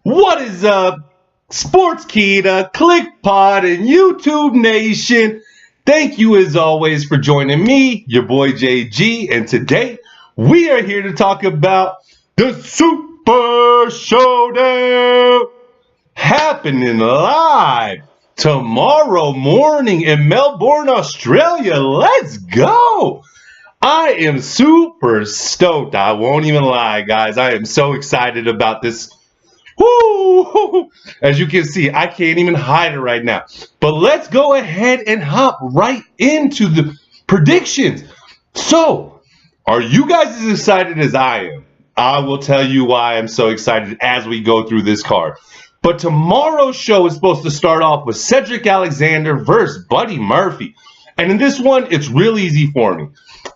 What is up, Sportskeeda, ClickPod, and YouTube Nation? Thank you as always for joining me, your boy JG, and today we are here to talk about the Super Showdown happening live tomorrow morning in Melbourne, Australia. Let's go! I am super stoked. I won't even lie, guys. I am so excited about this. Woo! As you can see, I can't even hide it right now. But let's go ahead and hop right into the predictions. So, are you guys as excited as I am? I will tell you why I'm so excited as we go through this card. But tomorrow's show is supposed to start off with Cedric Alexander versus Buddy Murphy. And in this one, it's real easy for me.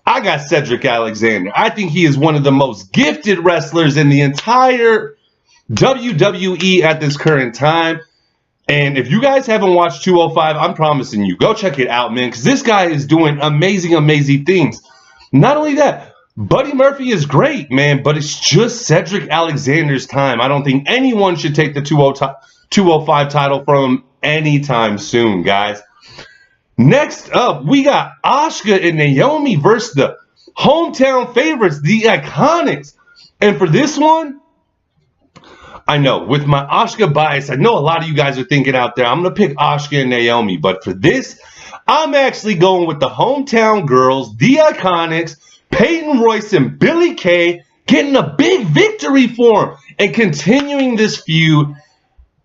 I got Cedric Alexander. I think he is one of the most gifted wrestlers in the entire WWE at this current time. And if you guys haven't watched 205, I'm promising you, go check it out, man, because this guy is doing amazing things. Not only that, Buddy Murphy is great, man, but it's just Cedric Alexander's time. I don't think anyone should take the 205 title from him anytime soon, guys. Next up, we got Asuka and Naomi versus the hometown favorites, the Iconics. And for this one, I know, with my Asuka bias, I know a lot of you guys are thinking out there, I'm going to pick Asuka and Naomi. But for this, I'm actually going with the hometown girls, the Iconics, Peyton Royce and Billie Kay, getting a big victory for them and continuing this feud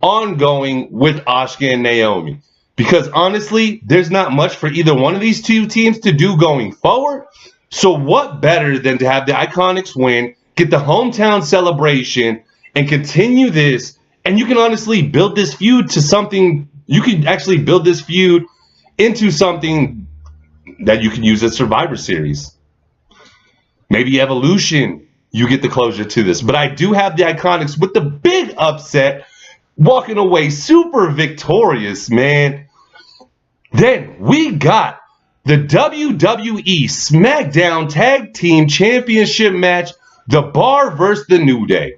ongoing with Asuka and Naomi. Because honestly, there's not much for either one of these two teams to do going forward. So what better than to have the Iconics win, get the hometown celebration, and continue this, and you can honestly build this feud to something, you can actually build this feud into something that you can use at Survivor Series. Maybe Evolution, you get the closure to this. But I do have the Iconics with the big upset, walking away super victorious, man. Then we got the WWE SmackDown Tag Team Championship match, The Bar versus The New Day.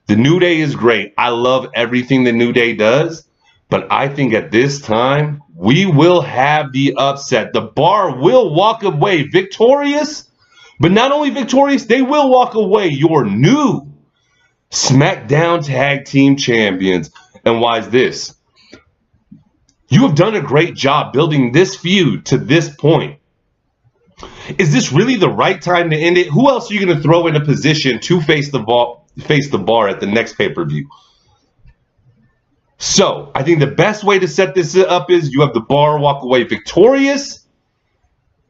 The New Day is great. I love everything the New Day does, but I think at this time, we will have the upset. The Bar will walk away victorious, but not only victorious, they will walk away your new SmackDown Tag Team Champions. And why is this? You have done a great job building this feud to this point. Is this really the right time to end it? Who else are you going to throw in a position to face the Bar at the next pay-per-view? So, I think the best way to set this up is you have the Bar walk away victorious.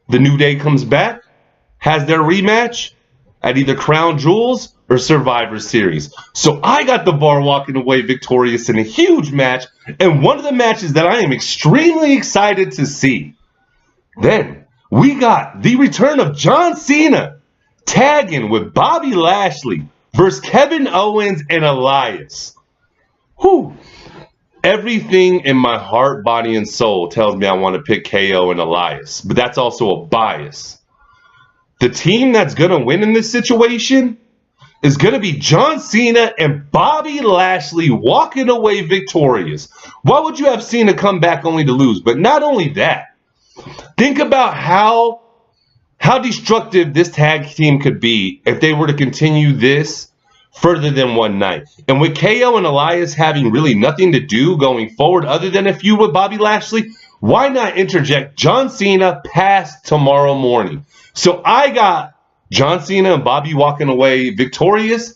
The New Day comes back, has their rematch at either Crown Jewels or Survivor Series. So I got the Bar walking away victorious in a huge match, and one of the matches that I am extremely excited to see. Then we got the return of John Cena tagging with Bobby Lashley versus Kevin Owens and Elias. Whew. Everything in my heart, body, and soul tells me I want to pick KO and Elias, but that's also a bias. The team that's going to win in this situation is going to be John Cena and Bobby Lashley walking away victorious. Why would you have Cena come back only to lose? But not only that, think about how destructive this tag team could be if they were to continue this further than one night. And with KO and Elias having really nothing to do going forward other than a feud with Bobby Lashley, why not interject John Cena past tomorrow morning? So I got John Cena and Bobby walking away victorious,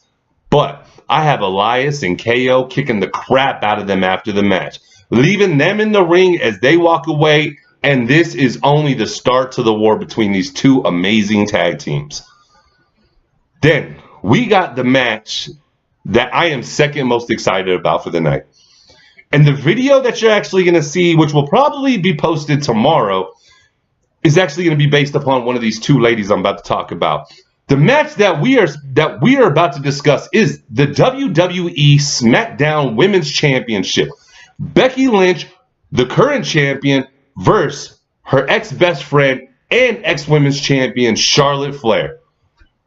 but I have Elias and KO kicking the crap out of them after the match, leaving them in the ring as they walk away, and this is only the start to the war between these two amazing tag teams. Then we got the match that I am second most excited about for the night. And the video that you're actually going to see, which will probably be posted tomorrow, is actually going to be based upon one of these two ladies I'm about to talk about. The match that we are about to discuss is the WWE SmackDown Women's Championship. Becky Lynch, the current champion, versus her ex-best friend and ex-women's champion, Charlotte Flair.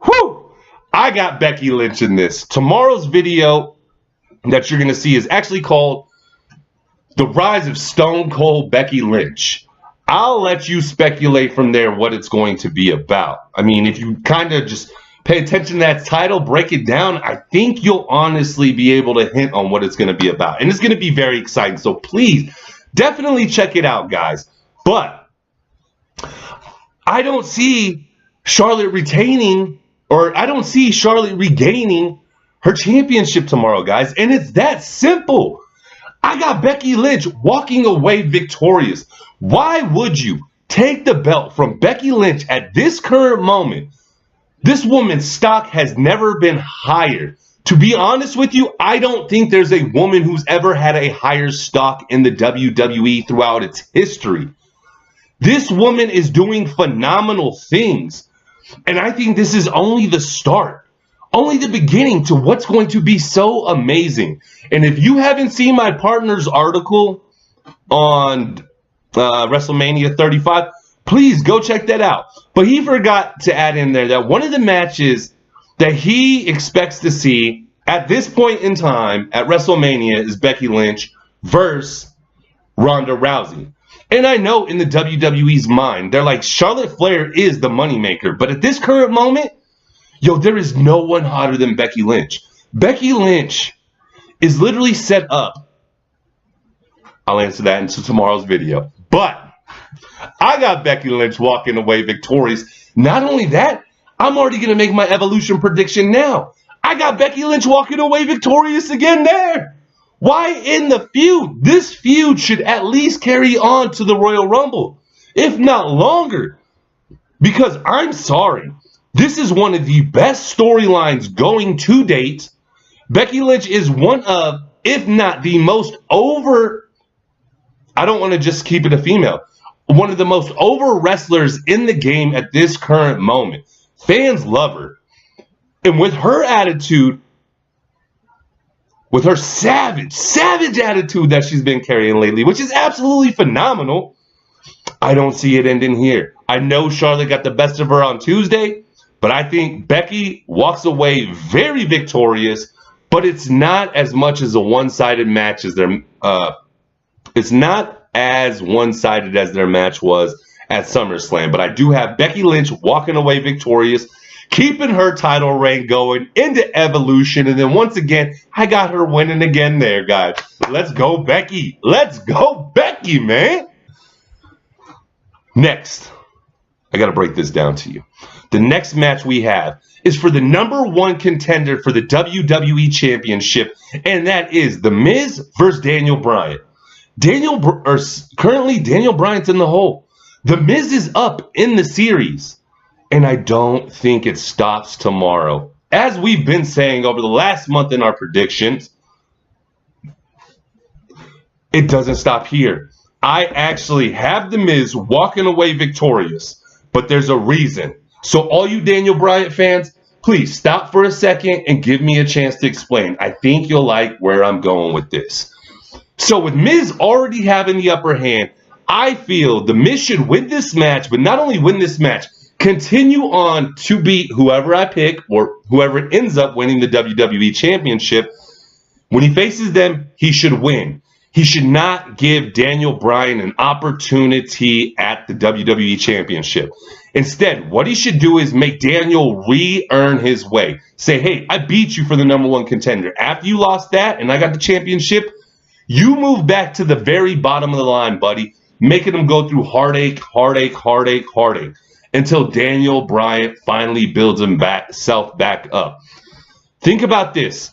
Whew! I got Becky Lynch in this. Tomorrow's video that you're going to see is actually called The Rise of Stone Cold Becky Lynch. I'll let you speculate from there what it's going to be about. I mean, if you kind of just pay attention to that title, break it down, I think you'll honestly be able to hint on what it's going to be about. And it's going to be very exciting. So please, definitely check it out, guys. But I don't see Charlotte retaining, or I don't see Charlotte regaining her championship tomorrow, guys. And it's that simple. I got Becky Lynch walking away victorious. Why would you take the belt from Becky Lynch at this current moment? This woman's stock has never been higher. To be honest with you, I don't think there's a woman who's ever had a higher stock in the WWE throughout its history. This woman is doing phenomenal things. And I think this is only the start, only the beginning to what's going to be so amazing. And if you haven't seen my partner's article on WrestleMania 35, please go check that out. But he forgot to add in there that one of the matches that he expects to see at this point in time at WrestleMania is Becky Lynch versus Ronda Rousey. And I know in the WWE's mind, they're like, Charlotte Flair is the moneymaker. But at this current moment, yo, there is no one hotter than Becky Lynch. Becky Lynch is literally set up. I'll answer that in tomorrow's video. But I got Becky Lynch walking away victorious. Not only that, I'm already going to make my Evolution prediction now. I got Becky Lynch walking away victorious again there. Why in the feud? This feud should at least carry on to the Royal Rumble, if not longer. Because I'm sorry, this is one of the best storylines going to date. Becky Lynch is one of, if not the most over, I don't want to just keep it a female, one of the most over wrestlers in the game at this current moment. Fans love her. And with her attitude, with her savage attitude that she's been carrying lately, which is absolutely phenomenal, I don't see it ending here. I know Charlotte got the best of her on Tuesday, but I think Becky walks away very victorious, but it's not as much as a one-sided match as their it's not as one-sided as their match was at SummerSlam. But I do have Becky Lynch walking away victorious, keeping her title reign going into Evolution. And then once again, I got her winning again there, guys. Let's go, Becky. Let's go, Becky, man. Next, I got to break this down to you. The next match we have is for the #1 contender for the WWE Championship, and that is The Miz versus Daniel Bryan. Currently, Daniel Bryan's in the hole. The Miz is up in the series, and I don't think it stops tomorrow. As we've been saying over the last month in our predictions, it doesn't stop here. I actually have The Miz walking away victorious, but there's a reason. So all you Daniel Bryan fans, please stop for a second and give me a chance to explain. I think you'll like where I'm going with this. So with Miz already having the upper hand, I feel The Miz should win this match, but not only win this match, continue on to beat whoever I pick or whoever ends up winning the WWE Championship. When he faces them, he should win. He should not give Daniel Bryan an opportunity at the WWE Championship. Instead, what he should do is make Daniel re-earn his way. Say, hey, I beat you for the #1 contender. After you lost that and I got the championship, you move back to the very bottom of the line, buddy, making him go through heartache until Daniel Bryan finally builds himself back up. Think about this.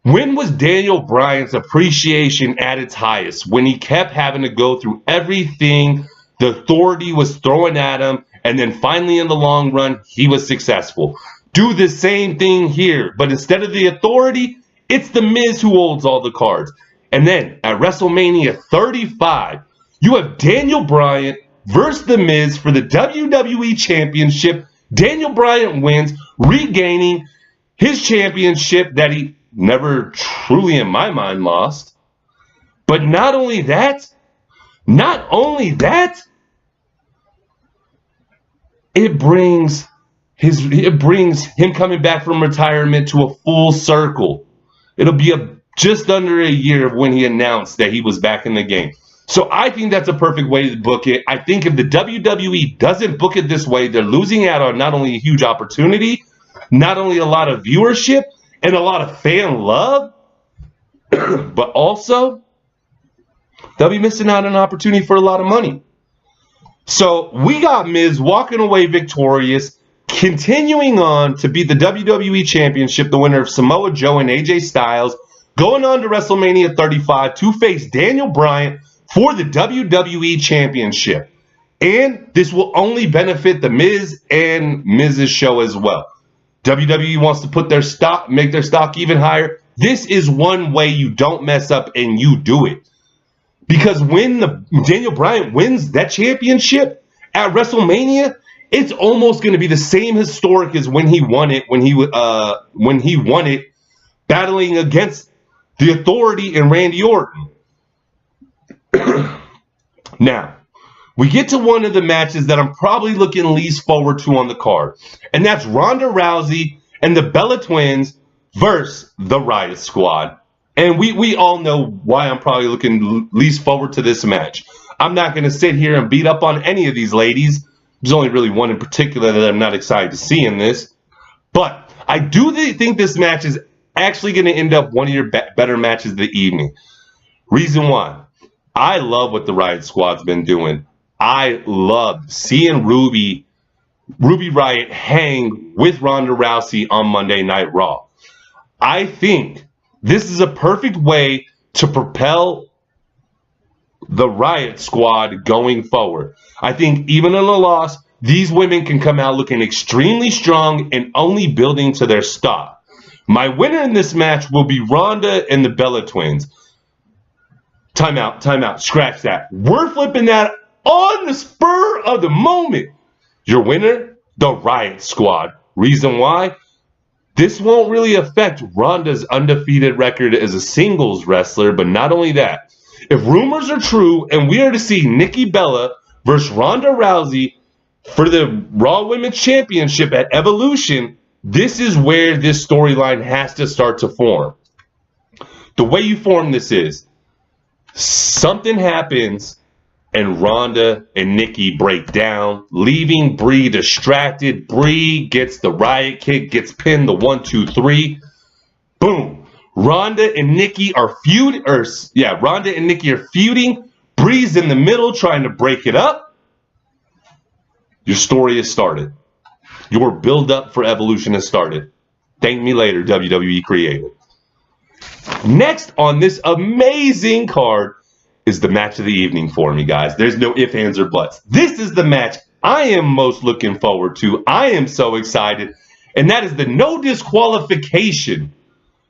When was Daniel Bryan's appreciation at its highest? When he kept having to go through everything the authority was throwing at him, and then finally in the long run, he was successful. Do the same thing here, but instead of the authority, it's The Miz who holds all the cards. And then at WrestleMania 35, you have Daniel Bryan versus The Miz for the WWE Championship. Daniel Bryan wins, regaining his championship that he never truly, in my mind, lost. But not only that, it brings him coming back from retirement to a full circle. It'll be a just under a year of when he announced that he was back in the game. So I think that's a perfect way to book it. I think if the WWE doesn't book it this way, they're losing out on not only a huge opportunity, not only a lot of viewership and a lot of fan love, but also they'll be missing out on an opportunity for a lot of money. So we got Miz walking away victorious, continuing on to beat the WWE Championship, the winner of Samoa Joe and AJ Styles, going on to WrestleMania 35 to face Daniel Bryan for the WWE Championship. And this will only benefit the Miz and Miz's show as well. WWE wants to put their stock, make their stock even higher. This is one way you don't mess up and you do it. Because when Daniel Bryan wins that championship at WrestleMania, it's almost going to be the same historic as when he won it, when he won it battling against the Authority and Randy Orton. Now, we get to one of the matches that I'm probably looking least forward to on the card. And that's Ronda Rousey and the Bella Twins versus the Riot Squad. And we all know why I'm probably looking least forward to this match. I'm not going to sit here and beat up on any of these ladies. There's only really one in particular that I'm not excited to see in this. But I do think this match is actually going to end up one of your better matches of the evening. Reason why? I love what the Riot Squad's been doing. I love seeing Ruby Riott hang with Ronda Rousey on Monday Night Raw. I think this is a perfect way to propel the Riot Squad going forward. I think even in a loss, these women can come out looking extremely strong and only building to their stock. My winner in this match will be Ronda and the Bella Twins. Time out, scratch that. We're flipping that on the spur of the moment. Your winner, the Riot Squad. Reason why? This won't really affect Ronda's undefeated record as a singles wrestler, but not only that. If rumors are true and we are to see Nikki Bella versus Ronda Rousey for the Raw Women's Championship at Evolution, this is where this storyline has to start to form. The way you form this is, something happens and Ronda and Nikki break down, leaving Brie distracted. Brie gets the riot kick, gets pinned, the 1, 2, 3. Boom. Ronda and Nikki are feuding. Brie's in the middle trying to break it up. Your story has started. Your build-up for Evolution has started. Thank me later, WWE Creative. Next on this amazing card is the match of the evening for me, guys. There's no ifs, ands, or buts. This is the match I am most looking forward to. I am so excited. And that is the no disqualification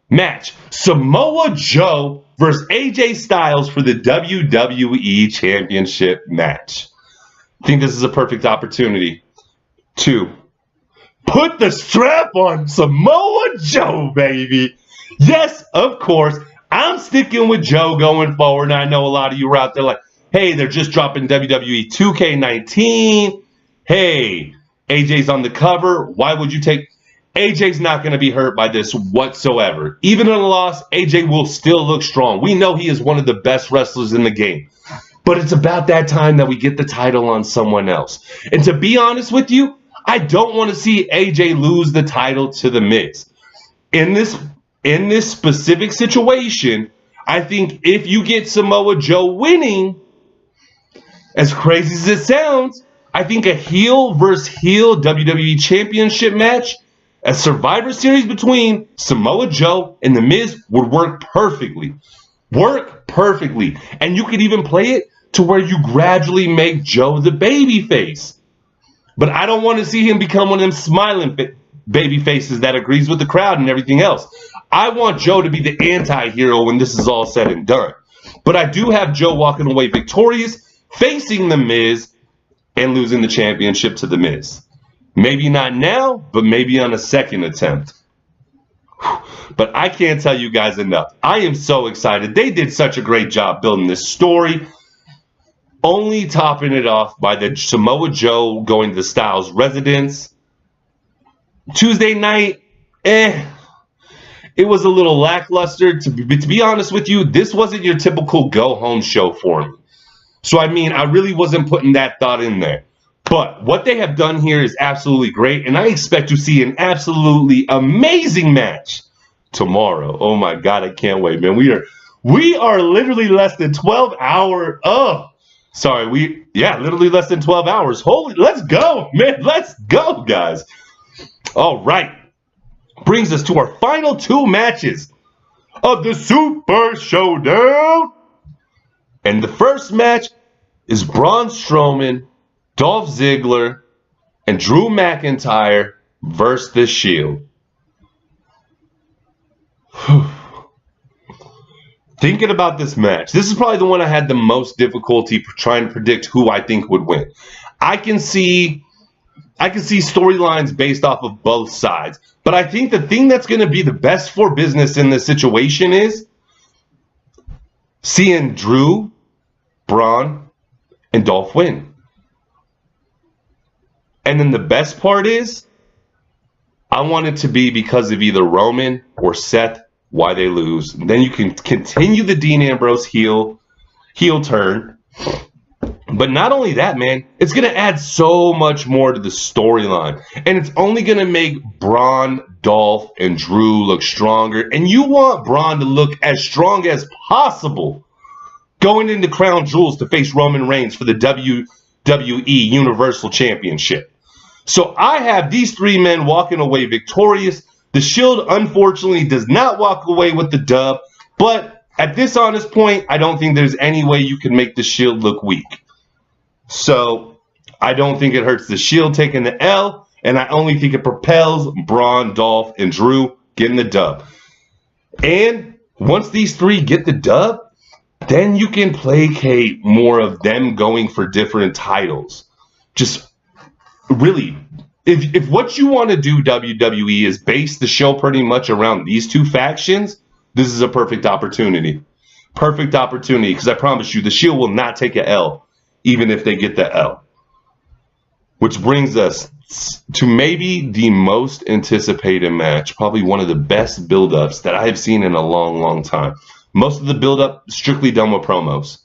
match. Samoa Joe versus AJ Styles for the WWE Championship match. I think this is a perfect opportunity to put the strap on Samoa Joe, baby. Yes, of course. I'm sticking with Joe going forward. And I know a lot of you are out there like, hey, they're just dropping WWE 2K19. Hey, AJ's on the cover. Why would you take... AJ's not going to be hurt by this whatsoever. Even in a loss, AJ will still look strong. We know he is one of the best wrestlers in the game. But it's about that time that we get the title on someone else. And to be honest with you, I don't want to see AJ lose the title to The Miz. In this specific situation, I think if you get Samoa Joe winning, as crazy as it sounds, I think a heel versus heel WWE Championship match, a Survivor Series between Samoa Joe and The Miz would work perfectly. Work perfectly. And you could even play it to where you gradually make Joe the babyface. But I don't want to see him become one of them smiling baby faces that agrees with the crowd and everything else. I want Joe to be the anti-hero when this is all said and done. But I do have Joe walking away victorious, facing The Miz, and losing the championship to The Miz. Maybe not now, but maybe on a second attempt. But I can't tell you guys enough. I am so excited. They did such a great job building this story. Only topping it off by the Samoa Joe going to the Styles residence. Tuesday night, it was a little lackluster. To be honest with you, this wasn't your typical go-home show for me. So, I mean, I really wasn't putting that thought in there. But what they have done here is absolutely great, and I expect to see an absolutely amazing match tomorrow. Oh, my God, I can't wait, man. We are literally less than 12 hours. Oh, sorry. Literally less than 12 hours. Let's go, man. Let's go, guys. All right. Brings us to our final two matches of the Super Showdown. And the first match is Braun Strowman, Dolph Ziggler, and Drew McIntyre versus The Shield. Thinking about this match, this is probably the one I had the most difficulty trying to predict who I think would win. I can see storylines based off of both sides, but I think the thing that's going to be the best for business in this situation is seeing Drew, Braun, and Dolph win. And then the best part is, I want it to be because of either Roman or Seth why they lose. And then you can continue the Dean Ambrose heel turn. But not only that, man, it's going to add so much more to the storyline. And it's only going to make Braun, Dolph, and Drew look stronger. And you want Braun to look as strong as possible going into Crown Jewels to face Roman Reigns for the WWE Universal Championship. So I have these three men walking away victorious. The Shield, unfortunately, does not walk away with the dub. But at this honest point, I don't think there's any way you can make the Shield look weak. So I don't think it hurts the Shield taking the L. And I only think it propels Braun, Dolph, and Drew getting the dub. And once these three get the dub, then you can placate more of them going for different titles. Just really, if what you want to do, WWE, is base the show pretty much around these two factions, this is a perfect opportunity. Perfect opportunity, because I promise you, the Shield will not take a L, even if they get the L. Which brings us to maybe the most anticipated match, probably one of the best build-ups that I have seen in a long, long time. Most of the build-up strictly done with promos.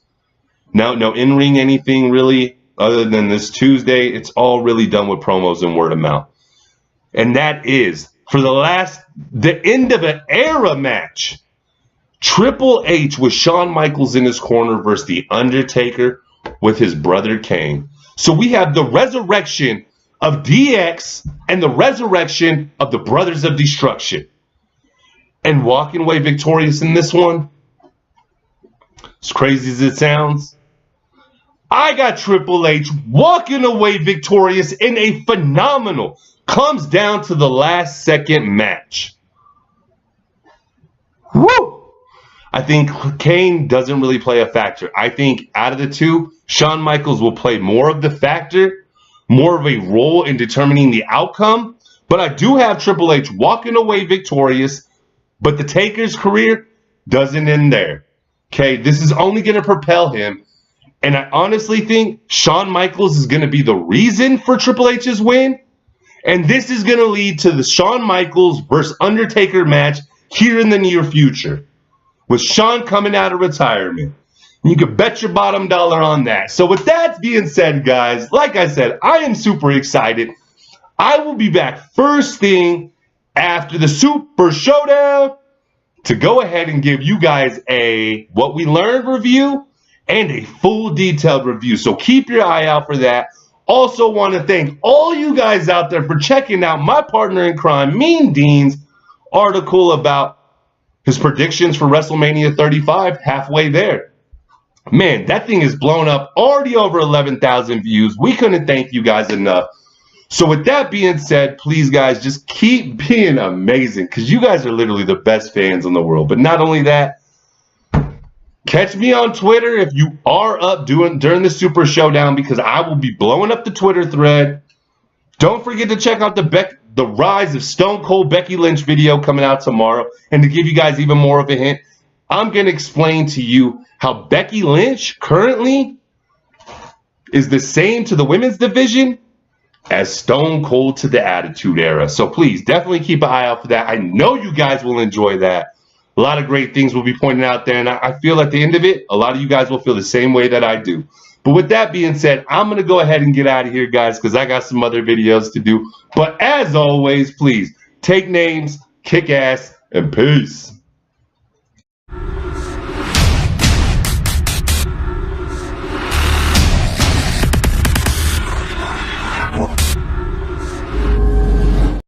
No in-ring anything really other than this Tuesday. It's all really done with promos and word of mouth. And that is, for the end of an era match, Triple H with Shawn Michaels in his corner versus The Undertaker with his brother Kane. So we have the resurrection of DX and the resurrection of the Brothers of Destruction. And walking away victorious in this one, as crazy as it sounds, I got Triple H walking away victorious in a phenomenal, comes down to the last second match. Woo! I think Kane doesn't really play a factor. I think out of the two, Shawn Michaels will play more of the factor, more of a role in determining the outcome. But I do have Triple H walking away victorious, but the Taker's career doesn't end there. Okay, this is only going to propel him. And I honestly think Shawn Michaels is going to be the reason for Triple H's win. And this is going to lead to the Shawn Michaels versus Undertaker match here in the near future, with Shawn coming out of retirement. You can bet your bottom dollar on that. So with that being said, guys, like I said, I am super excited. I will be back first thing after the Super Showdown to go ahead and give you guys a what we learned review and a full detailed review. So keep your eye out for that. Also want to thank all you guys out there for checking out my partner in crime, Mean Dean's article about his predictions for WrestleMania 35, halfway there. Man, that thing is blown up, already over 11,000 views. We couldn't thank you guys enough. So with that being said, please, guys, just keep being amazing, because you guys are literally the best fans in the world. But not only that, catch me on Twitter if you are up during the Super Showdown, because I will be blowing up the Twitter thread. Don't forget to check out the Rise of Stone Cold Becky Lynch video coming out tomorrow. And to give you guys even more of a hint, I'm going to explain to you how Becky Lynch currently is the same to the women's division as Stone Cold to the Attitude Era. So please, definitely keep an eye out for that. I know you guys will enjoy that. A lot of great things will be pointed out there, and I feel at the end of it, a lot of you guys will feel the same way that I do. But with that being said, I'm going to go ahead and get out of here, guys, because I got some other videos to do. But as always, please, take names, kick ass, and peace.